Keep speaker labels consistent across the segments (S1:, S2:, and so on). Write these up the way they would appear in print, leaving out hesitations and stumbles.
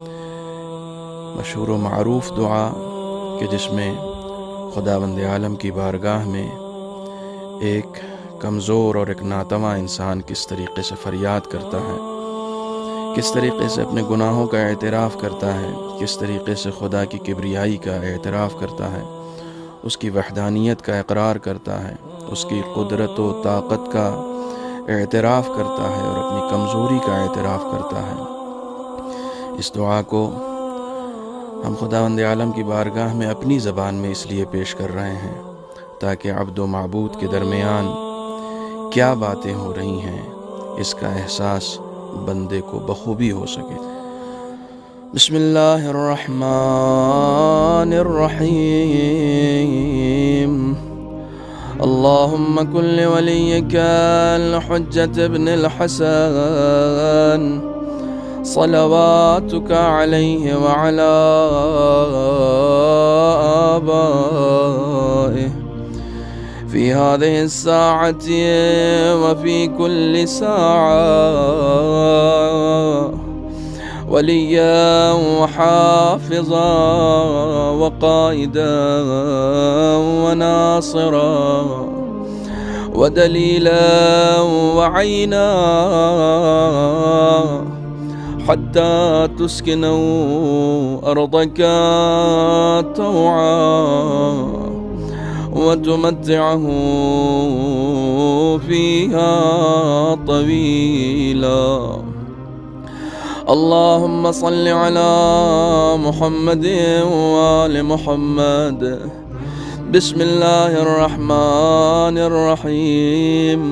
S1: مشہور و معروف دعا کہ جس میں خداوند عالم کی بارگاہ میں ایک کمزور اور ایک ناتواں انسان کس طریقے سے فریاد کرتا ہے، کس طریقے سے اپنے گناہوں کا اعتراف کرتا ہے، کس طریقے سے خدا کی کبریائی کا اعتراف کرتا ہے، اس کی وحدانیت کا اقرار کرتا ہے، اس کی قدرت و طاقت کا اعتراف کرتا ہے اور اپنی کمزوری کا اعتراف کرتا ہے۔ اس دعا کو ہم خداوند عالم کی بارگاہ میں اپنی زبان میں اس لیے پیش کر رہے ہیں تاکہ عبد و معبود کے درمیان کیا باتیں ہو رہی ہیں اس کا احساس بندے کو بخوبی ہو سکے۔ بسم اللہ الرحمن الرحیم۔ اللہم کن لولیک الحجۃ ابن الحسن صلواتک علیہ وعلی آبائہ فی هذه الساعة وفي كل ساعة وليا وحافظا وقائدا وناصرا ودليلا وعينا حتى تسكنوا أرضك طوعا وتمتعه فيها طويلا۔ اللهم صل على محمد وآل محمد۔ بسم اللہ الرحمن الرحیم۔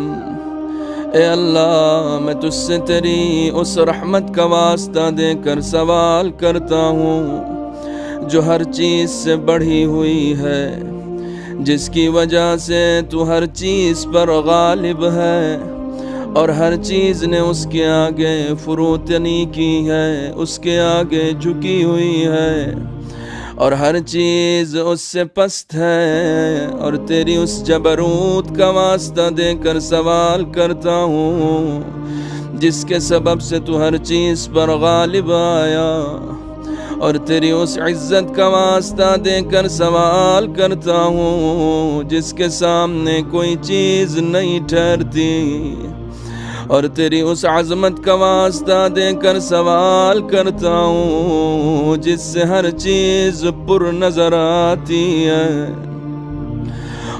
S1: اے اللہ، میں تجھ سے تیری اس رحمت کا واسطہ دے کر سوال کرتا ہوں جو ہر چیز سے بڑھی ہوئی ہے، جس کی وجہ سے تو ہر چیز پر غالب ہے اور ہر چیز نے اس کے آگے فروتنی کی ہے، اس کے آگے جھکی ہوئی ہے اور ہر چیز اس سے پست ہے، اور تیری اس جبروت کا واسطہ دے کر سوال کرتا ہوں جس کے سبب سے تو ہر چیز پر غالب آیا، اور تیری اس عزت کا واسطہ دے کر سوال کرتا ہوں جس کے سامنے کوئی چیز نہیں ٹھہرتی، اور تیری اس عظمت کا واسطہ دے کر سوال کرتا ہوں جس سے ہر چیز پر نظر آتی ہے،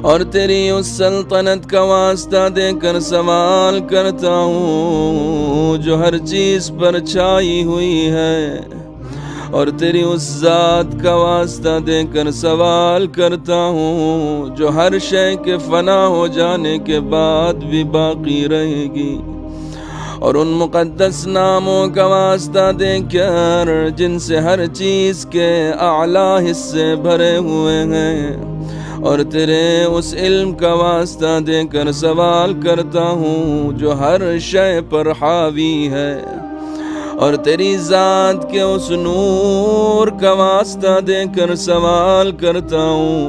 S1: اور تیری اس سلطنت کا واسطہ دے کر سوال کرتا ہوں جو ہر چیز پر چھائی ہوئی ہے، اور تیری اس ذات کا واسطہ دے کر سوال کرتا ہوں جو ہر شے کے فنا ہو جانے کے بعد بھی باقی رہے گی، اور ان مقدس ناموں کا واسطہ دے کر جن سے ہر چیز کے اعلیٰ حصے بھرے ہوئے ہیں، اور تیرے اس علم کا واسطہ دے کر سوال کرتا ہوں جو ہر شے پر حاوی ہے، اور تیری ذات کے اس نور کا واسطہ دے کر سوال کرتا ہوں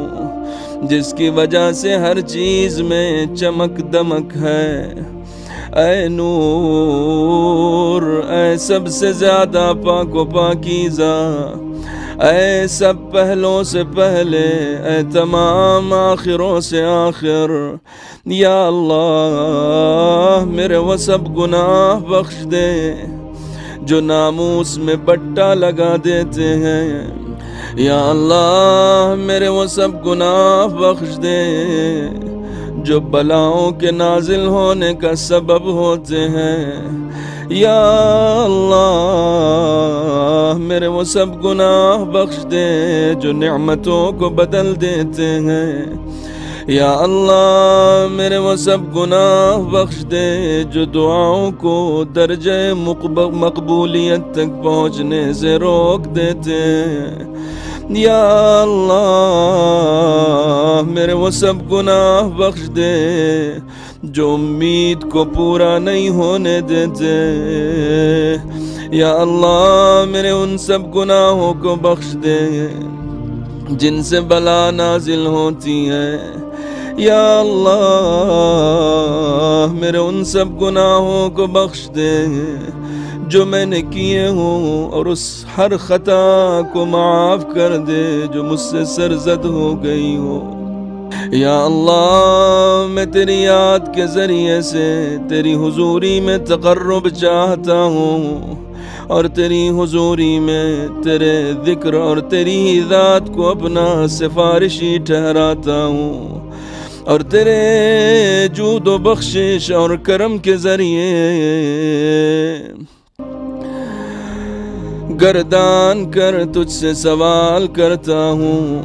S1: جس کی وجہ سے ہر چیز میں چمک دمک ہے۔ اے نور، اے سب سے زیادہ پاک و پاکیزہ، اے سب پہلوں سے پہلے، اے تمام آخروں سے آخر، یا اللہ میرے وہ سب گناہ بخش دے جو ناموس میں بٹا لگا دیتے ہیں، یا اللہ میرے وہ سب گناہ بخش دے جو بلاؤں کے نازل ہونے کا سبب ہوتے ہیں، یا اللہ میرے وہ سب گناہ بخش دے جو نعمتوں کو بدل دیتے ہیں، یا اللہ میرے وہ سب گناہ بخش دے جو دعاؤں کو درجہ مقبولیت تک پہنچنے سے روک دیتے ہیں، یا اللہ میرے وہ سب گناہ بخش دے جو امید کو پورا نہیں ہونے دیتے، یا اللہ میرے ان سب گناہوں کو بخش دے جن سے بلا نازل ہوتی ہے، یا اللہ میرے ان سب گناہوں کو بخش دے جو میں نے کیے ہوں، اور اس ہر خطا کو معاف کر دے جو مجھ سے سرزد ہو گئی ہو۔ یا اللہ، میں تیری یاد کے ذریعے سے تیری حضوری میں تقرب چاہتا ہوں، اور تیری حضوری میں تیرے ذکر اور تیری ذات کو اپنا سفارشی ٹھہراتا ہوں، اور تیرے جود و بخشش اور کرم کے ذریعے گردان کر تجھ سے سوال کرتا ہوں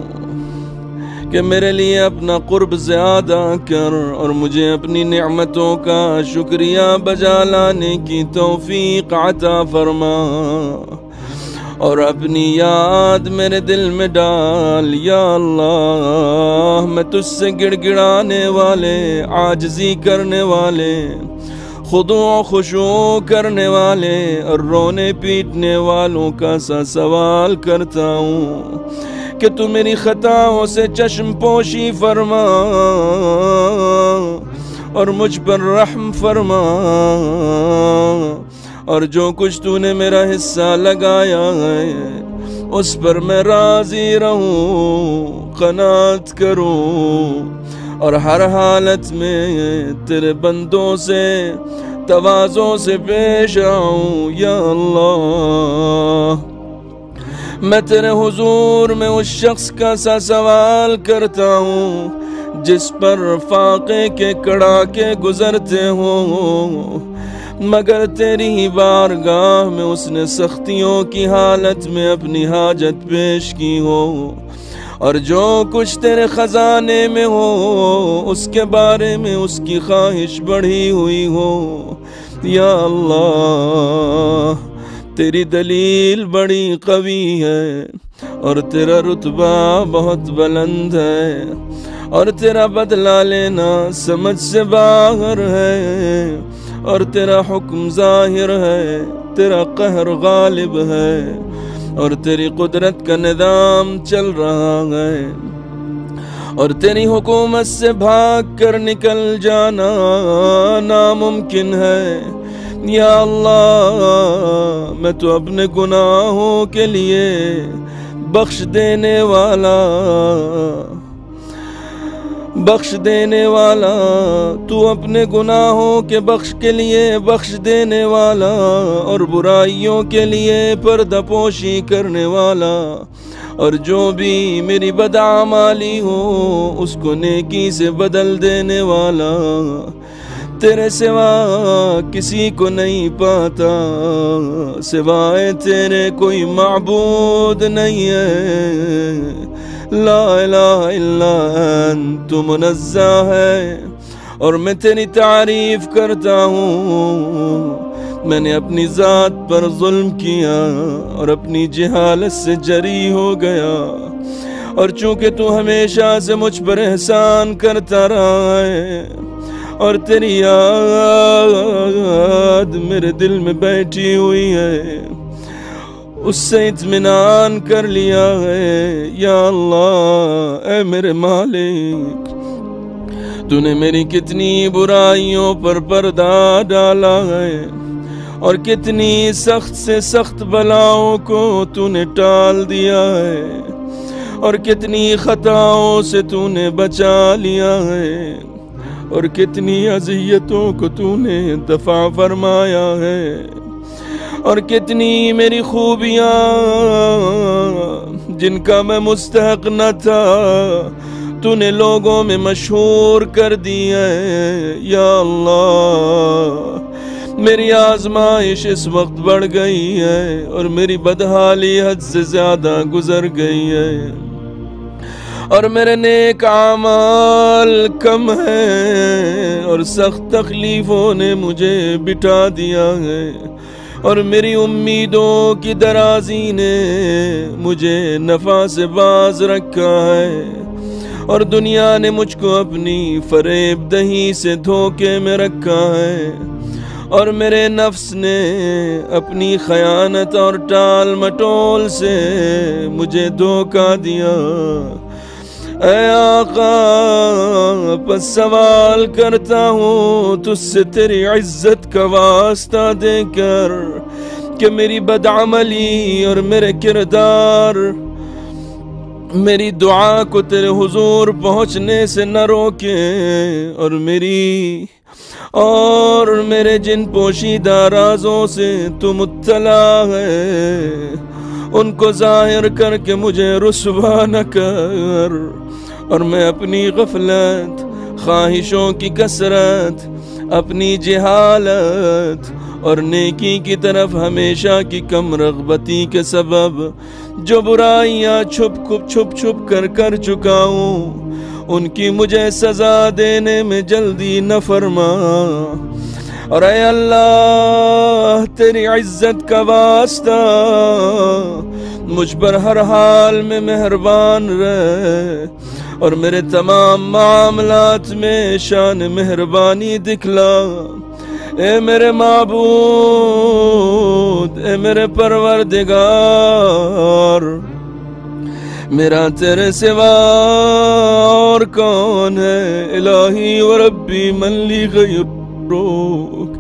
S1: کہ میرے لیے اپنا قرب زیادہ کر، اور مجھے اپنی نعمتوں کا شکریہ بجا لانے کی توفیق عطا فرما، اور اپنی یاد میرے دل میں ڈال۔ یا اللہ، میں تجھ سے گڑ گڑانے والے، عاجزی کرنے والے، خضوع و خشوع کرنے والے اور رونے پیٹنے والوں کا سا سوال کرتا ہوں کہ تو میری خطاؤں سے چشم پوشی فرما اور مجھ پر رحم فرما، اور جو کچھ تو نے میرا حصہ لگایا ہے اس پر میں راضی رہوں، قناعت کروں، اور ہر حالت میں تیرے بندوں سے تواضع سے پیش آؤں۔ یا اللہ، میں تیرے حضور میں اس شخص کا سا سوال کرتا ہوں جس پر فاقے کے کڑاکے گزرتے ہوں، مگر تیری ہی بارگاہ میں اس نے سختیوں کی حالت میں اپنی حاجت پیش کی ہو، اور جو کچھ تیرے خزانے میں ہو اس کے بارے میں اس کی خواہش بڑھی ہوئی ہو۔ یا اللہ، تیری دلیل بڑی قوی ہے، اور تیرا رتبہ بہت بلند ہے، اور تیرا بدلہ لینا سمجھ سے باہر ہے، اور تیرا حکم ظاہر ہے، تیرا قہر غالب ہے، اور تیری قدرت کا نظام چل رہا ہے، اور تیری حکومت سے بھاگ کر نکل جانا ناممکن ہے۔ یا اللہ، میں تو اپنے گناہوں کے لیے بخش دینے والا، تو اپنے گناہوں کے بخش دینے والا، اور برائیوں کے لیے پردہ پوشی کرنے والا، اور جو بھی میری بدعمالی ہو اس کو نیکی سے بدل دینے والا، تیرے سوا کسی کو نہیں پاتا، سوائے تیرے کوئی معبود نہیں ہے۔ لا الہ الا انت منزہ ہے، اور میں تیری تعریف کرتا ہوں۔ میں نے اپنی ذات پر ظلم کیا اور اپنی جہالت سے جری ہو گیا، اور چونکہ تو ہمیشہ سے مجھ پر احسان کرتا رہا ہے، اور تیری یاد میرے دل میں بیٹھی ہوئی ہے، اس سے اطمینان کر لیا ہے۔ یا اللہ، اے میرے مالک، تو نے میری کتنی برائیوں پر پردہ ڈالا ہے، اور کتنی سخت سے سخت بلاؤں کو تو نے ٹال دیا ہے، اور کتنی خطاؤں سے تو نے بچا لیا ہے، اور کتنی اذیتوں کو تو نے دفع فرمایا ہے، اور کتنی میری خوبیاں جن کا میں مستحق نہ تھا تو نے لوگوں میں مشہور کر دی ہے۔ یا اللہ، میری آزمائش اس وقت بڑھ گئی ہے، اور میری بدحالی حد سے زیادہ گزر گئی ہے، اور میرے نیک اعمال کم ہیں، اور سخت تکلیفوں نے مجھے بٹھا دیا ہے، اور میری امیدوں کی درازی نے مجھے نفع سے باز رکھا ہے، اور دنیا نے مجھ کو اپنی فریب دہی سے دھوکے میں رکھا ہے، اور میرے نفس نے اپنی خیانت اور ٹال مٹول سے مجھے دھوکا دیا۔ اے آقا، پس سوال کرتا ہوں تجھ سے تیری عزت کا واسطہ دے کر کہ میری بدعملی اور میرے کردار میری دعا کو تیرے حضور پہنچنے سے نہ روکے، اور میرے جن پوشیدہ رازوں سے تو مطلع ہے ان کو ظاہر کر کے مجھے رسوا نہ کر، اور میں اپنی غفلت، خواہشوں کی کثرت، اپنی جہالت اور نیکی کی طرف ہمیشہ کی کم رغبتی کے سبب جو برائیاں چھپ کر چکا ہوں ان کی مجھے سزا دینے میں جلدی نہ فرما، اور اے اللہ تیری عزت کا واسطہ مجھ پر ہر حال میں مہربان رہ، اور میرے تمام معاملات میں شان مہربانی دکھلا۔ اے میرے معبود، اے میرے پروردگار، میرا تیرے سوا اور کون ہے؟ الہی و ربی من لی غیرک،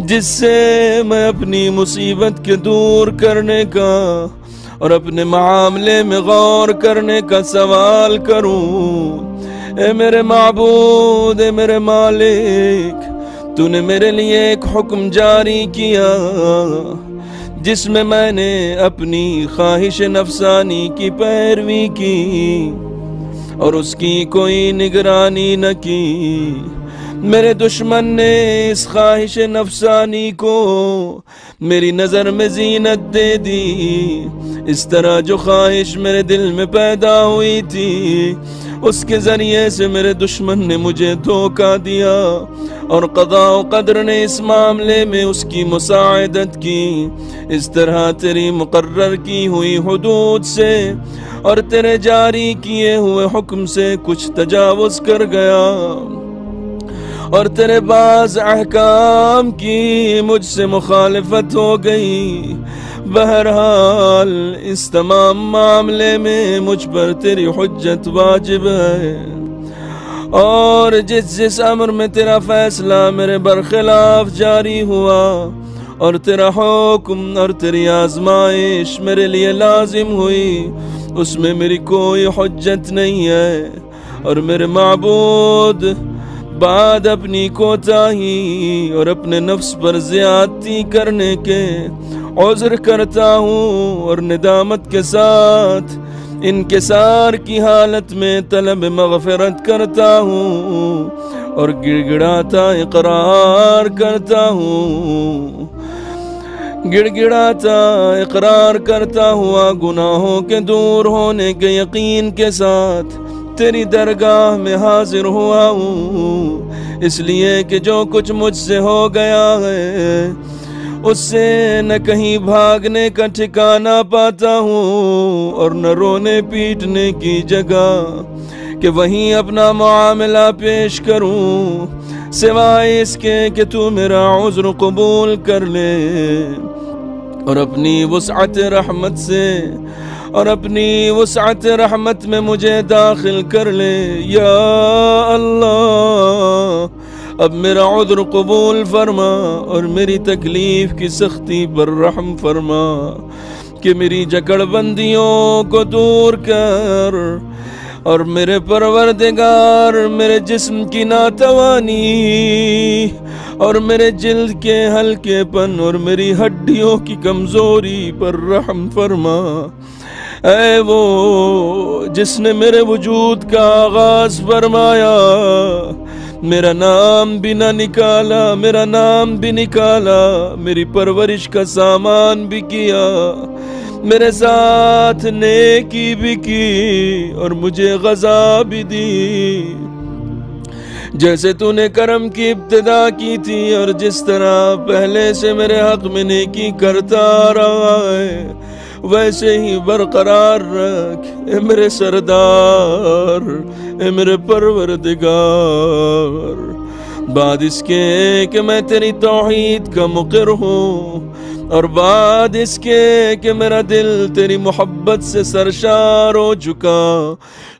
S1: جس سے میں اپنی مصیبت کے دور کرنے کا اور اپنے معاملے میں غور کرنے کا سوال کروں۔ اے میرے معبود، اے میرے مالک، تو نے میرے لیے ایک حکم جاری کیا جس میں نے اپنی خواہش نفسانی کی پیروی کی اور اس کی کوئی نگرانی نہ کی۔ میرے دشمن نے اس خواہش نفسانی کو میری نظر میں زینت دے دی، اس طرح جو خواہش میرے دل میں پیدا ہوئی تھی اس کے ذریعے سے میرے دشمن نے مجھے دھوکہ دیا، اور قضاء و قدر نے اس معاملے میں اس کی مساعدت کی۔ اس طرح تیری مقرر کی ہوئی حدود سے اور تیرے جاری کیے ہوئے حکم سے کچھ تجاوز کر گیا، اور تیرے بعض احکام کی مجھ سے مخالفت ہو گئی۔ بہرحال اس تمام معاملے میں مجھ پر تیری حجت واجب ہے، اور جس امر میں تیرا فیصلہ میرے برخلاف جاری ہوا اور تیرا حکم اور تیری آزمائش میرے لیے لازم ہوئی اس میں میری کوئی حجت نہیں ہے، اور میرے معبود بعد اپنی کوتاہی اور اپنے نفس پر زیادتی کرنے کے عذر کرتا ہوں، اور ندامت کے ساتھ انکسار کی حالت میں طلب مغفرت کرتا ہوں، اور گڑ گڑاتا اقرار کرتا ہوا گناہوں کے دور ہونے کے یقین کے ساتھ تیری درگاہ میں حاضر ہوا ہوں، اس لیے کہ جو کچھ مجھ سے ہو گیا ہے اس سے نہ کہیں بھاگنے کا ٹھکانہ پاتا ہوں اور نہ رونے پیٹنے کی جگہ کہ وہیں اپنا معاملہ پیش کروں، سوائے اس کے کہ تو میرا عذر قبول کر لے اور اپنی وسعت رحمت میں مجھے داخل کر لے۔ یا اللہ اب میرا عذر قبول فرما اور میری تکلیف کی سختی پر رحم فرما کہ میری جکڑ بندیوں کو دور کر، اور میرے پروردگار میرے جسم کی ناتوانی اور میرے جلد کے ہلکے پن اور میری ہڈیوں کی کمزوری پر رحم فرما۔ اے وہ جس نے میرے وجود کا آغاز فرمایا، میرا نام بھی نکالا، میری پرورش کا سامان بھی کیا، میرے ساتھ نیکی بھی کی اور مجھے غذا بھی دی، جیسے تو نے کرم کی ابتدا کی تھی اور جس طرح پہلے سے میرے حق میں نیکی کرتا رہا ہے ویسے ہی برقرار رکھ۔ اے میرے سردار، اے میرے پروردگار، بعد اس کے کہ میں تیری توحید کا مقر ہوں، اور بعد اس کے کہ میرا دل تیری محبت سے سرشار ہو چکا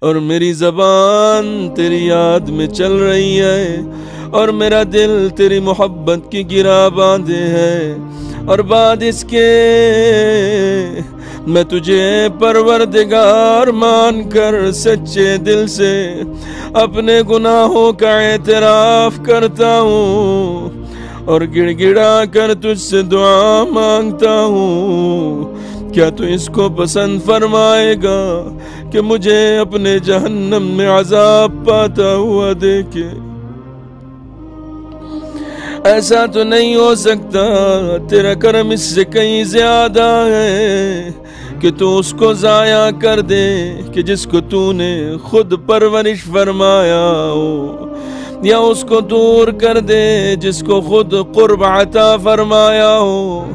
S1: اور میری زبان تیری یاد میں چل رہی ہے اور میرا دل تیری محبت کی گرا باندھے ہے، اور بعد اس کے میں تجھے پروردگار مان کر سچے دل سے اپنے گناہوں کا اعتراف کرتا ہوں اور گڑ گڑا کر تجھ سے دعا مانگتا ہوں، کیا تو اس کو پسند فرمائے گا کہ مجھے اپنے جہنم میں عذاب پاتا ہوا دیکھے؟ ایسا تو نہیں ہو سکتا، تیرا کرم اس سے کہیں زیادہ ہے کہ تو اس کو ضائع کر دے کہ جس کو تو نے خود پرورش فرمایا ہو، یا اس کو دور کر دے جس کو خود قرب عطا فرمایا ہو،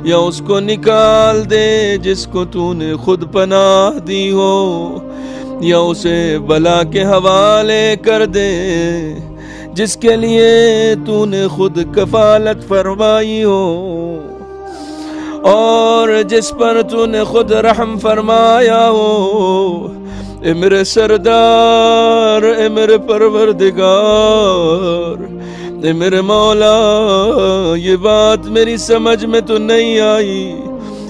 S1: یا اس کو نکال دے جس کو تو نے خود پناہ دی ہو، یا اسے بلا کے حوالے کر دے جس کے لیے تو نے خود کفالت فرمائی ہو، اور جس پر تو نے خود رحم فرمایا ہو۔ اے میرے سردار، اے میرے پروردگار، اے میرے مولا، یہ بات میری سمجھ میں تو نہیں آئی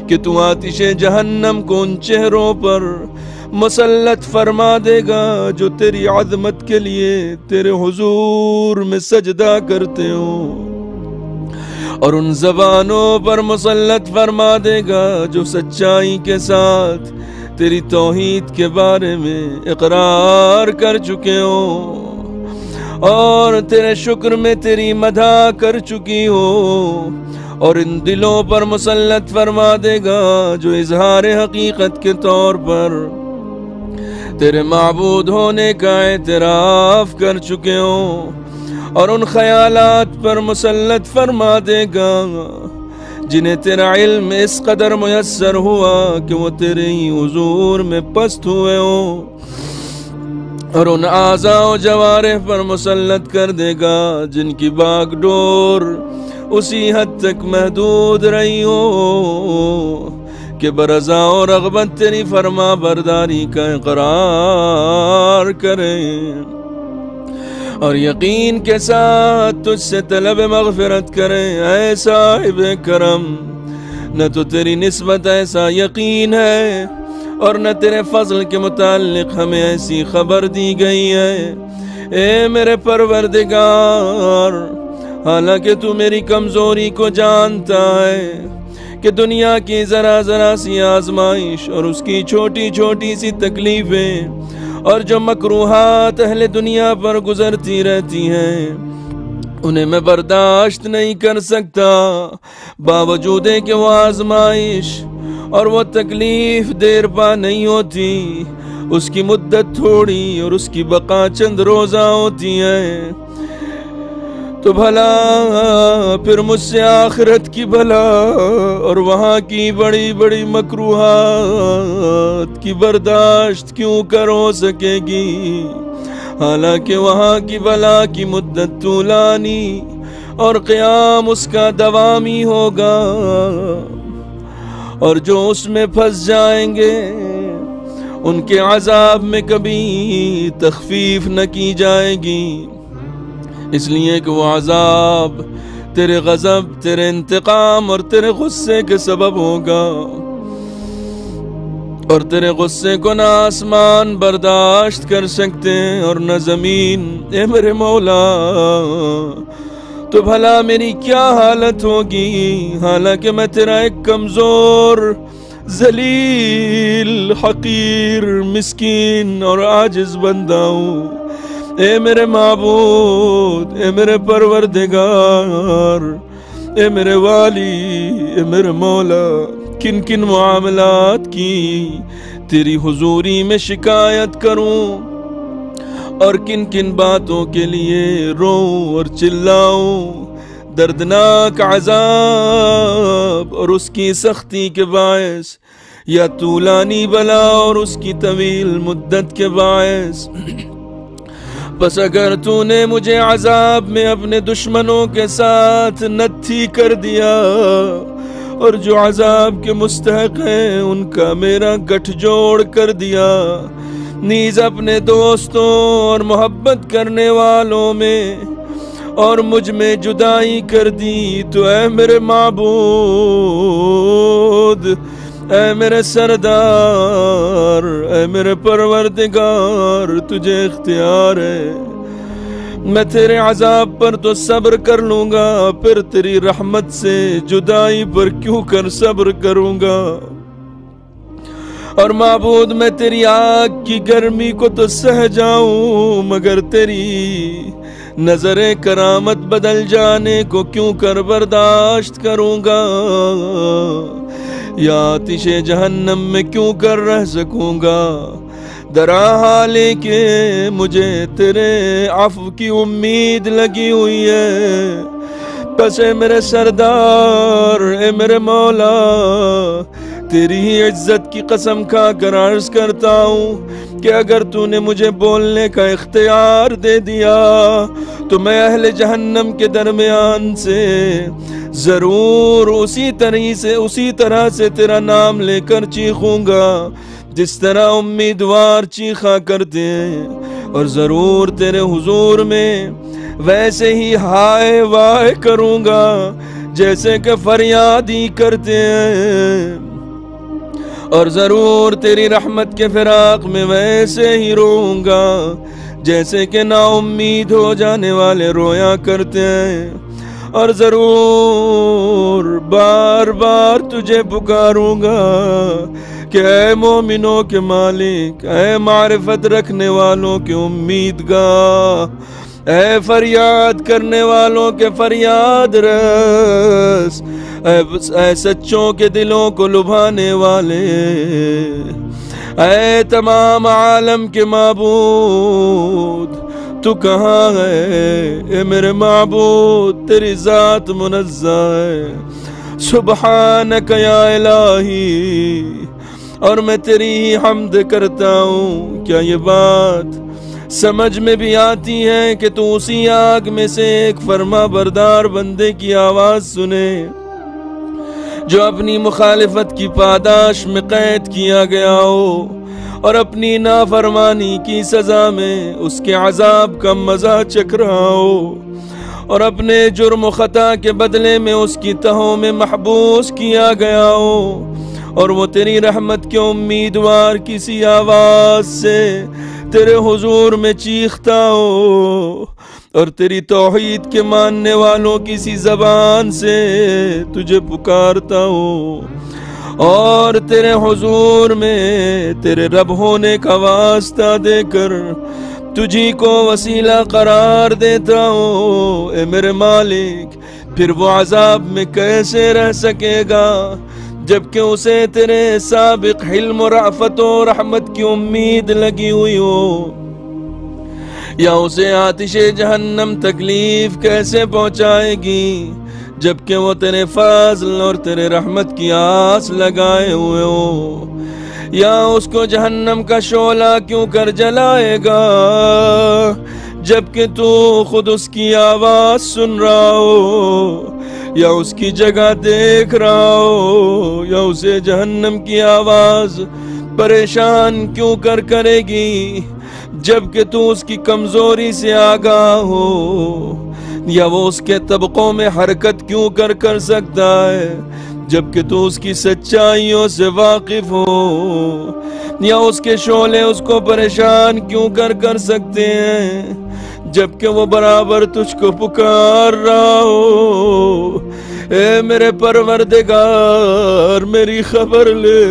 S1: کہ تو آتش جہنم کو ان چہروں پر مسلط فرما دے گا جو تیری عظمت کے لیے تیرے حضور میں سجدہ کرتے ہوں، اور ان زبانوں پر مسلط فرما دے گا جو سچائی کے ساتھ تیری توحید کے بارے میں اقرار کر چکے ہوں اور تیرے شکر میں تیری مدح کر چکی ہو، اور ان دلوں پر مسلط فرما دے گا جو اظہار حقیقت کے طور پر تیرے معبود ہونے کا اعتراف کر چکے ہوں، اور ان خیالات پر مسلط فرما دے گا جنہیں تیرا علم اس قدر میسر ہوا کہ وہ تیرے ہی حضور میں پست ہوئے ہوں، اور ان اعضاء و جوارح پر مسلط کر دے گا جن کی باغ ڈور اسی حد تک محدود رہی ہو کہ برضا و رغبت تیری فرما برداری کا اقرار کریں، اور یقین کے ساتھ تجھ سے طلب مغفرت کریں۔ اے صاحب کرم، نہ تو تیری نسبت ایسا یقین ہے اور نہ تیرے فضل کے متعلق ہمیں ایسی خبر دی گئی ہے۔ اے میرے پروردگار، حالانکہ تو میری کمزوری کو جانتا ہے کہ دنیا کی ذرا ذرا سی آزمائش اور اس کی چھوٹی چھوٹی سی تکلیفیں اور جو مکروہات اہل دنیا پر گزرتی رہتی ہیں انہیں میں برداشت نہیں کر سکتا، باوجود کہ وہ آزمائش اور وہ تکلیف دیر پا نہیں ہوتی، اس کی مدت تھوڑی اور اس کی بقا چند روزہ ہوتی ہے، تو بھلا پھر مجھ سے آخرت کی بھلا اور وہاں کی بڑی بڑی مکروہات کی برداشت کیوں کر ہو سکے گی، حالانکہ وہاں کی بلا کی مدت طولانی اور قیام اس کا دوامی ہوگا، اور جو اس میں پھنس جائیں گے ان کے عذاب میں کبھی تخفیف نہ کی جائے گی، اس لیے کہ وہ عذاب تیرے غضب، تیرے انتقام اور تیرے غصے کے سبب ہوگا، اور تیرے غصے کو نہ آسمان برداشت کر سکتے ہیں اور نہ زمین۔ اے میرے مولا، تو بھلا میری کیا حالت ہوگی حالانکہ میں تیرا ایک کمزور، ذلیل، حقیر، مسکین اور عاجز بندہ ہوں۔ اے میرے معبود، اے میرے پروردگار، اے میرے والی، اے میرے مولا، کن کن معاملات کی تیری حضوری میں شکایت کروں اور کن کن باتوں کے لیے روؤں اور چلاؤں، دردناک عذاب اور اس کی سختی کے باعث، یا طولانی بلا اور اس کی طویل مدت کے باعث۔ بس اگر تو نے مجھے عذاب میں اپنے دشمنوں کے ساتھ نتھی کر دیا اور جو عذاب کے مستحق ہیں ان کا میرا گٹھ جوڑ کر دیا، نیز اپنے دوستوں اور محبت کرنے والوں میں اور مجھ میں جدائی کر دی تو اے میرے معبود، اے میرے سردار، اے میرے پروردگار، تجھے اختیار ہے، میں تیرے عذاب پر تو صبر کر لوں گا، پھر تیری رحمت سے جدائی پر کیوں کر صبر کروں گا؟ اور معبود میں تیری آگ کی گرمی کو تو سہ جاؤں، مگر تیری نظر کرامت بدل جانے کو کیوں کر برداشت کروں گا؟ یا آتش جہنم میں کیوں کر رہ سکوں گا؟ درا حالے کہ مجھے تیرے عفو کی امید لگی ہوئی ہے، بس اے میرے سردار، اے میرے مولا، تیری ہی عزت کی قسم کھا کر عرض کرتا ہوں کہ اگر تو نے مجھے بولنے کا اختیار دے دیا تو میں اہل جہنم کے درمیان سے ضرور اسی طرح سے تیرا نام لے کر چیخوں گا جس طرح امیدوار چیخا کرتے ہیں، اور ضرور تیرے حضور میں ویسے ہی ہائے وائے کروں گا جیسے کہ فریاد ہی کرتے ہیں، اور ضرور تیری رحمت کے فراق میں ویسے ہی روؤں گا جیسے کہ نا امید ہو جانے والے رویا کرتے ہیں، اور ضرور بار بار تجھے پکاروں گا کہ اے مومنوں کے مالک، اے معرفت رکھنے والوں کے امیدگاہ، اے فریاد کرنے والوں کے فریاد رس، اے سچوں کے دلوں کو لبھانے والے، اے تمام عالم کے معبود، تو کہاں ہے؟ اے میرے معبود، تیری ذات منزہ ہے، سبحانک یا الہی، اور میں تیری ہی حمد کرتا ہوں۔ کیا یہ بات سمجھ میں بھی آتی ہے کہ تو اسی آگ میں سے ایک فرما بردار بندے کی آواز سنے جو اپنی مخالفت کی پاداش میں قید کیا گیا ہو اور اپنی نافرمانی کی سزا میں اس کے عذاب کا مزہ چکھ رہا ہو، اور اپنے جرم و خطا کے بدلے میں اس کی تہوں میں محبوس کیا گیا ہو، اور وہ تیری رحمت کے امیدوار کسی آواز سے تیرے حضور میں چیختا ہو، اور تیری توحید کے ماننے والوں کسی زبان سے تجھے پکارتا ہو، اور تیرے حضور میں تیرے رب ہونے کا واسطہ دے کر تجھی کو وسیلہ قرار دیتا ہو، اے میرے مالک، پھر وہ عذاب میں کیسے رہ سکے گا جبکہ اسے تیرے سابق حلم و رأفت و رحمت کی امید لگی ہوئی ہو؟ یا اسے آتش جہنم تکلیف کیسے پہنچائے گی جبکہ وہ تیرے فضل اور تیرے رحمت کی آس لگائے ہوئے ہو؟ یا اس کو جہنم کا شعلہ کیوں کر جلائے گا جبکہ تو خود اس کی آواز سن رہا ہو، یا اس کی جگہ دیکھ رہا ہو، یا اسے جہنم کی آواز پریشان کیوں کر کرے گی جبکہ تو اس کی کمزوری سے آگاہ ہو، یا وہ اس کے طبقوں میں حرکت کیوں کر سکتا ہے جبکہ تو اس کی سچائیوں سے واقف ہو، یا اس کے شعلے اس کو پریشان کیوں کر سکتے ہیں جبکہ وہ برابر تجھ کو پکار رہا ہو؟ اے میرے پروردگار، میری خبر لے،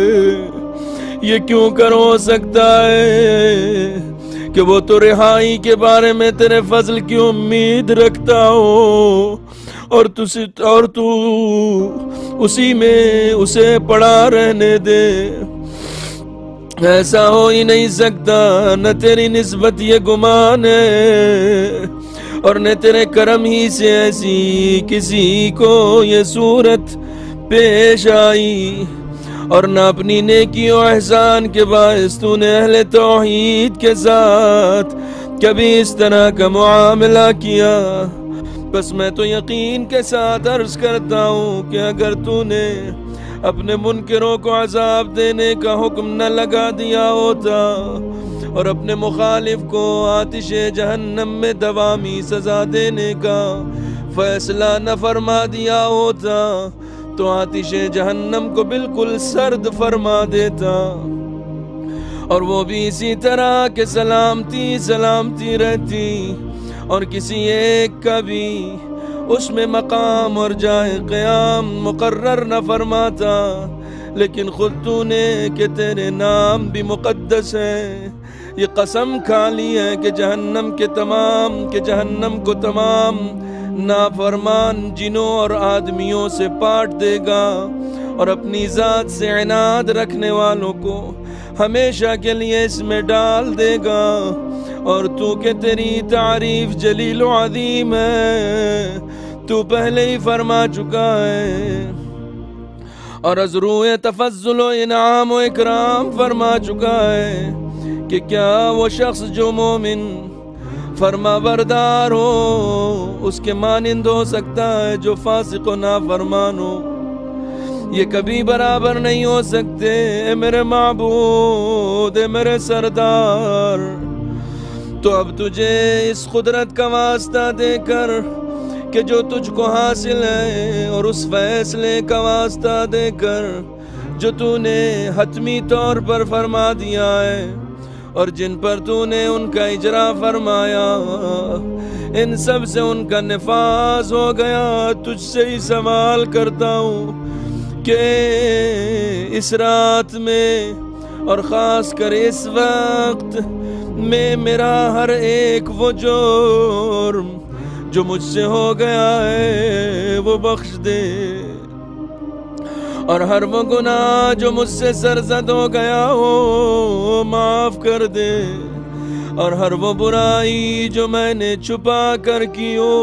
S1: یہ کیوں کر ہو سکتا ہے کہ وہ تو رہائی کے بارے میں تیرے فضل کی امید رکھتا ہو اور تو اسی میں اسے پڑا رہنے دے؟ ایسا ہو ہی نہیں سکتا، نہ تیری نسبت یہ گمان ہے اور نہ تیرے کرم ہی سے ایسی کسی کو یہ صورت پیش آئی، اور نہ اپنی نیکی و احسان کے باعث تو نے اہل توحید کے ساتھ کبھی اس طرح کا معاملہ کیا۔ بس میں تو یقین کے ساتھ عرض کرتا ہوں کہ اگر تو نے اپنے منکروں کو عذاب دینے کا حکم نہ لگا دیا ہوتا اور اپنے مخالف کو آتش جہنم میں دوامی سزا دینے کا فیصلہ نہ فرما دیا ہوتا تو آتش جہنم کو بالکل سرد فرما دیتا، اور وہ بھی اسی طرح کہ سلامتی رہتی، اور کسی ایک کا بھی اس میں مقام اور جائے قیام مقرر نہ فرماتا، لیکن خود تو نے کہ تیرے نام بھی مقدس ہے یہ قسم کھا لی ہے کہ جہنم کو تمام نافرمان جنوں اور آدمیوں سے پاٹ دے گا، اور اپنی ذات سے عناد رکھنے والوں کو ہمیشہ کے لیے اس میں ڈال دے گا، اور تو کہ تیری تعریف جلیل و عظیم ہے تو پہلے ہی فرما چکا ہے، اور از روئے تفضل و انعام و اکرام فرما چکا ہے کہ کیا وہ شخص جو مومن فرما بردار ہو اس کے مانند ہو سکتا ہے جو فاسق و نافرمان ہو؟ یہ کبھی برابر نہیں ہو سکتے۔ اے میرے معبود، اے میرے سردار، تو اب تجھے اس قدرت کا واسطہ دے کر کہ جو تجھ کو حاصل ہے، اور اس فیصلے کا واسطہ دے کر جو تو نے حتمی طور پر فرما دیا ہے، اور جن پر تو نے ان کا اجرا فرمایا، ان سب سے ان کا نفاذ ہو گیا، تجھ سے ہی سوال کرتا ہوں کہ اس رات میں اور خاص کر اس وقت میں میرا ہر ایک وہ جرم جو مجھ سے ہو گیا ہے وہ بخش دے، اور ہر وہ گناہ جو مجھ سے سرزد ہو گیا ہو معاف کر دے، اور ہر وہ برائی جو میں نے چھپا کر کی ہو،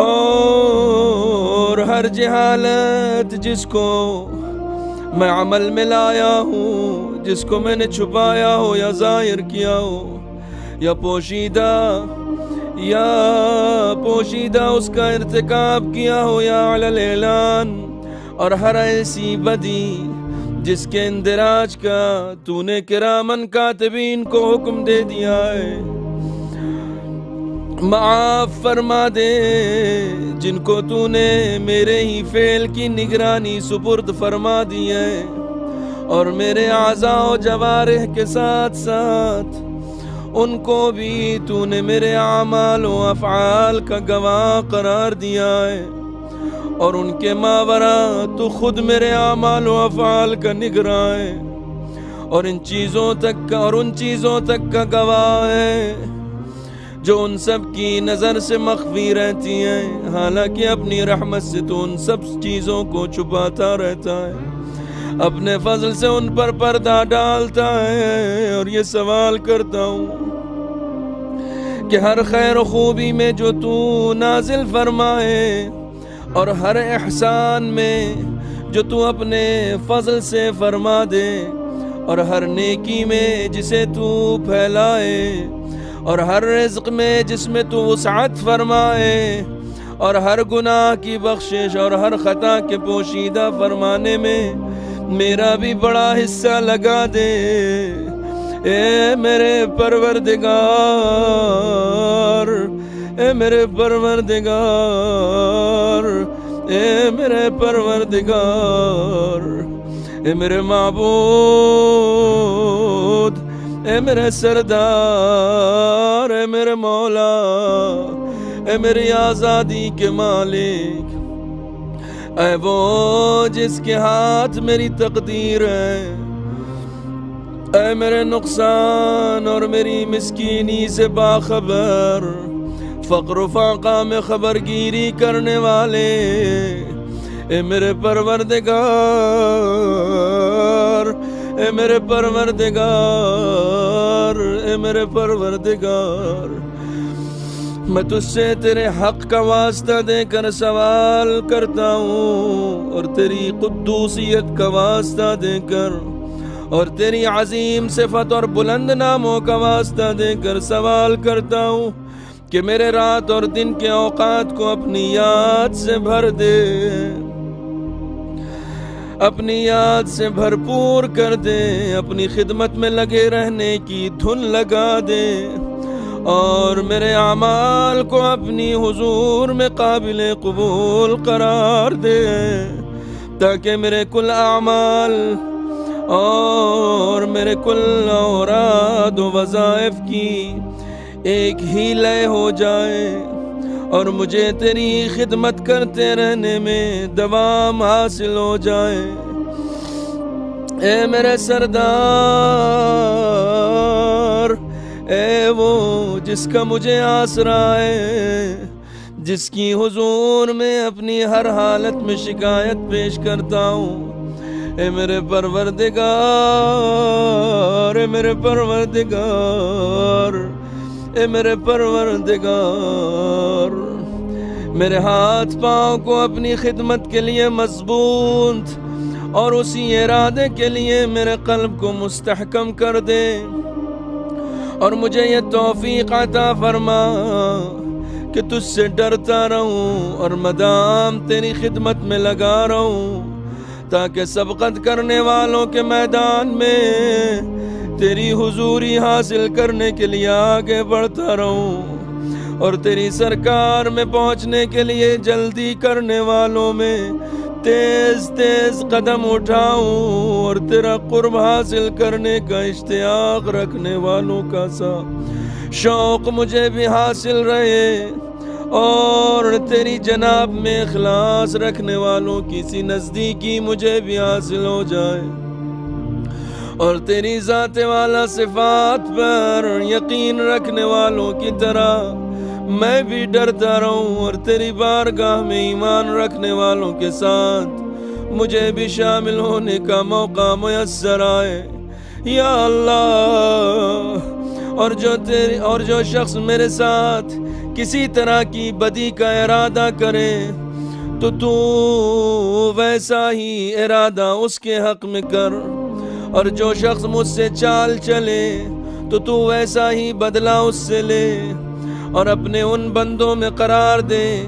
S1: اور ہر جہالت جس کو میں عمل میں لایا ہوں، جس کو میں نے چھپایا ہو یا ظاہر کیا ہو، یا پوشیدہ اس کا ارتکاب کیا ہو یا علی الاعلان، اور ہر ایسی بدی جس کے اندراج کا تو نے کرامن کاتبین کو حکم دے دیا ہے، معاف فرما دے، جن کو تو نے میرے ہی فعل کی نگرانی سپرد فرما دی ہے، اور میرے اعضاء و جوارح کے ساتھ ساتھ ان کو بھی تو نے میرے اعمال و افعال کا گواہ قرار دیا ہے، اور ان کے ماورا تو خود میرے اعمال و افعال کا نگراں ہے، اور ان چیزوں تک کا گواہ ہے جو ان سب کی نظر سے مخفی رہتی ہیں، حالانکہ اپنی رحمت سے تو ان سب چیزوں کو چھپاتا رہتا ہے، اپنے فضل سے ان پر پردہ ڈالتا ہے، اور یہ سوال کرتا ہوں کہ ہر خیر و خوبی میں جو تو نازل فرمائے، اور ہر احسان میں جو تو اپنے فضل سے فرما دے، اور ہر نیکی میں جسے تو پھیلائے، اور ہر رزق میں جس میں تو وسعت فرمائے، اور ہر گناہ کی بخشش اور ہر خطا کے پوشیدہ فرمانے میں میرا بھی بڑا حصہ لگا دے۔ اے میرے پروردگار، اے میرے پروردگار، اے میرے پروردگار، اے میرے معبود، اے میرے سردار، اے میرے مولا، اے میری آزادی کے مالک، اے وہ جس کے ہاتھ میری تقدیر ہے، اے میرے نقصان اور میری مسکینی سے باخبر، فقر و فاقہ میں خبرگیری کرنے والے، اے میرے پروردگار، اے میرے پروردگار، اے میرے پروردگار، میں تجھ سے تیرے حق کا واسطہ دے کر سوال کرتا ہوں، اور تیری قدوسیت کا واسطہ دے کر، اور تیری عظیم صفت اور بلند ناموں کا واسطہ دے کر سوال کرتا ہوں کہ میرے رات اور دن کے اوقات کو اپنی یاد سے بھر دے۔ اپنی یاد سے بھرپور کر دے، اپنی خدمت میں لگے رہنے کی دھن لگا دے، اور میرے اعمال کو اپنی حضور میں قابل قبول قرار دے، تاکہ میرے کل اعمال اور میرے کل اوراد و وظائف کی ایک ہی لے ہو جائے، اور مجھے تیری خدمت کرتے رہنے میں دوام حاصل ہو جائے۔ اے میرے سردار، اے وہ جس کا مجھے آسرا ہے، جس کی حضور میں اپنی ہر حالت میں شکایت پیش کرتا ہوں، اے میرے پروردگار، اے میرے پروردگار، اے میرے پروردگار، میرے ہاتھ پاؤں کو اپنی خدمت کے لیے مضبوط اور اسی ارادے کے لیے میرے قلب کو مستحکم کر دے، اور مجھے یہ توفیق عطا فرما کہ تجھ سے ڈرتا رہوں اور مدام تیری خدمت میں لگا رہوں، تاکہ سبقت کرنے والوں کے میدان میں تیری حضوری حاصل کرنے کے لیے آگے بڑھتا رہوں، اور تیری سرکار میں پہنچنے کے لیے جلدی کرنے والوں میں تیز تیز قدم اٹھاؤں، اور تیرا قرب حاصل کرنے کا اشتیاق رکھنے والوں کا سا شوق مجھے بھی حاصل رہے، اور تیری جناب میں اخلاص رکھنے والوں کی سی نزدیکی مجھے بھی حاصل ہو جائے، اور تیری ذات والا صفات پر یقین رکھنے والوں کی طرح میں بھی ڈرتا رہوں، اور تیری بارگاہ میں ایمان رکھنے والوں کے ساتھ مجھے بھی شامل ہونے کا موقع میسر آئے یا اللہ۔ اور جو شخص میرے ساتھ کسی طرح کی بدی کا ارادہ کرے تو ویسا ہی ارادہ اس کے حق میں کر، اور جو شخص مجھ سے چال چلے تو ویسا ہی بدلہ اس سے لے، اور اپنے ان بندوں میں قرار دے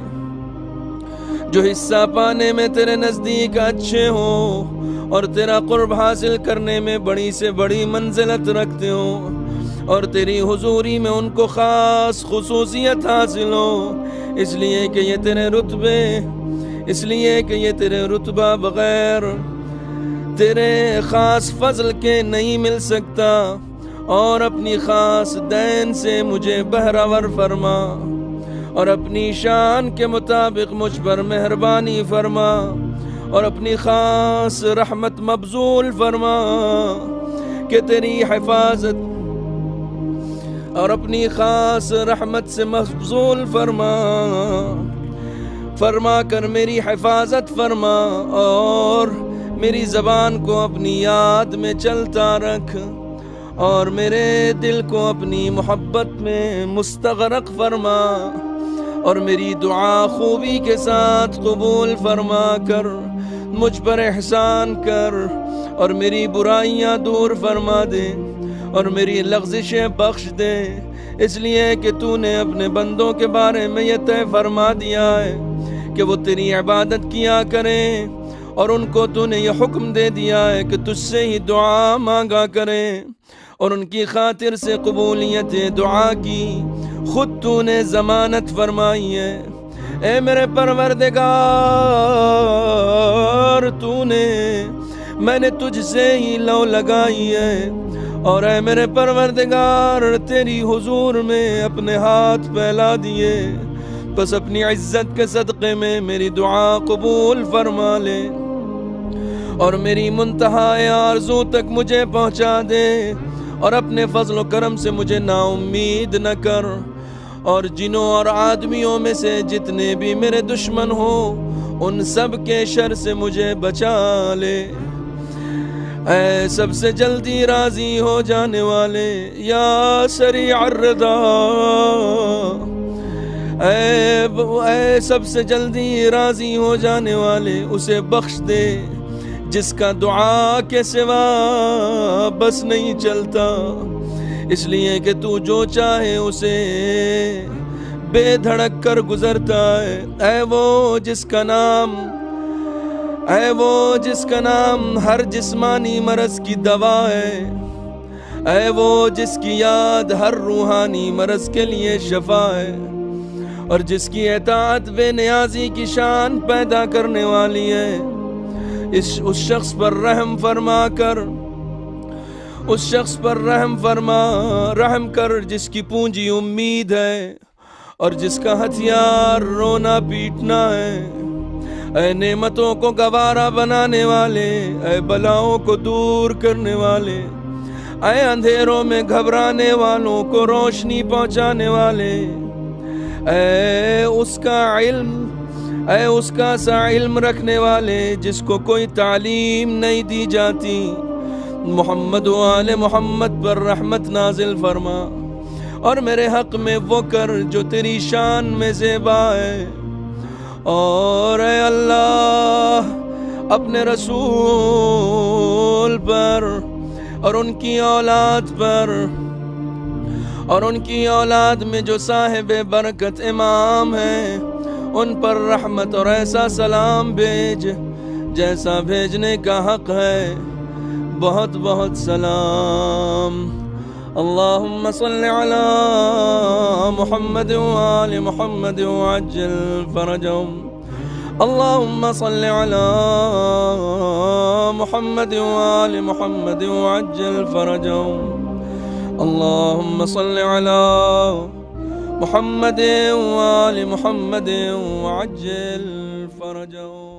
S1: جو حصہ پانے میں تیرے نزدیک اچھے ہوں، اور تیرا قرب حاصل کرنے میں بڑی سے بڑی منزلت رکھتے ہوں، اور تیری حضوری میں ان کو خاص خصوصیت حاصل ہو، اس لیے کہ یہ تیرے رتبہ بغیر تیرے خاص فضل کے نہیں مل سکتا، اور اپنی خاص دین سے مجھے بہرور فرما، اور اپنی شان کے مطابق مجھ پر مہربانی فرما، اور اپنی خاص رحمت مبذول فرما کہ تیری حفاظت، اور اپنی خاص رحمت سے مبذول فرما کر میری حفاظت فرما، اور میری زبان کو اپنی یاد میں چلتا رکھ، اور میرے دل کو اپنی محبت میں مستغرق فرما، اور میری دعا خوبی کے ساتھ قبول فرما کر مجھ پر احسان کر، اور میری برائیاں دور فرما دے، اور میری لغزشیں بخش دے، اس لیے کہ تو نے اپنے بندوں کے بارے میں یہ طے فرما دیا ہے کہ وہ تیری عبادت کیا کریں، اور ان کو تو نے یہ حکم دے دیا ہے کہ تجھ سے ہی دعا مانگا کریں، اور ان کی خاطر سے قبولیت دعا کی خود تو نے ضمانت فرمائی ہے۔ اے میرے پروردگار، میں نے تجھ سے ہی لو لگائی ہے، اور اے میرے پروردگار تیری حضور میں اپنے ہاتھ پھیلا دیے، بس اپنی عزت کے صدقے میں میری دعا قبول فرما لے، اور میری منتہا آرزو تک مجھے پہنچا دے، اور اپنے فضل و کرم سے مجھے نا امید نہ کر، اور جنوں اور آدمیوں میں سے جتنے بھی میرے دشمن ہوں ان سب کے شر سے مجھے بچا لے۔ اے سب سے جلدی راضی ہو جانے والے یا سریع الرضا، اے سب سے جلدی راضی ہو جانے والے اسے بخش دے جس کا دعا کے سوا بس نہیں چلتا، اس لیے کہ تو جو چاہے اسے بے دھڑک کر گزرتا ہے۔ اے وہ جس کا نام اے وہ جس کا نام ہر جسمانی مرض کی دوا ہے، اے وہ جس کی یاد ہر روحانی مرض کے لیے شفا ہے، اور جس کی اطاعت بے نیازی کی شان پیدا کرنے والی ہے، اس شخص پر رحم فرما کر، اس شخص پر رحم کر جس کی پونجی امید ہے اور جس کا ہتھیار رونا پیٹنا ہے۔ اے نعمتوں کو گوارا بنانے والے، اے بلاؤں کو دور کرنے والے، اے اندھیروں میں گھبرانے والوں کو روشنی پہنچانے والے، اے اس کا سا علم رکھنے والے جس کو کوئی تعلیم نہیں دی جاتی، محمد و آل محمد پر رحمت نازل فرما، اور میرے حق میں وہ کر جو تیری شان میں زیبا ہے۔ اور اے اللہ اپنے رسول پر اور ان کی اولاد پر اور ان کی اولاد میں جو صاحب برکت امام ہیں ان پر رحمت اور ایسا سلام بھیج جیسا بھیجنے کا حق ہے۔ بہت بہت سلام۔ اللہم صل علی محمد وآل محمد وعجل فرجهم۔ اللہم صل علی محمد وآل محمد وعجل فرجهم۔ اللہم صل علی محمد وآل محمد وعجل فرجهم۔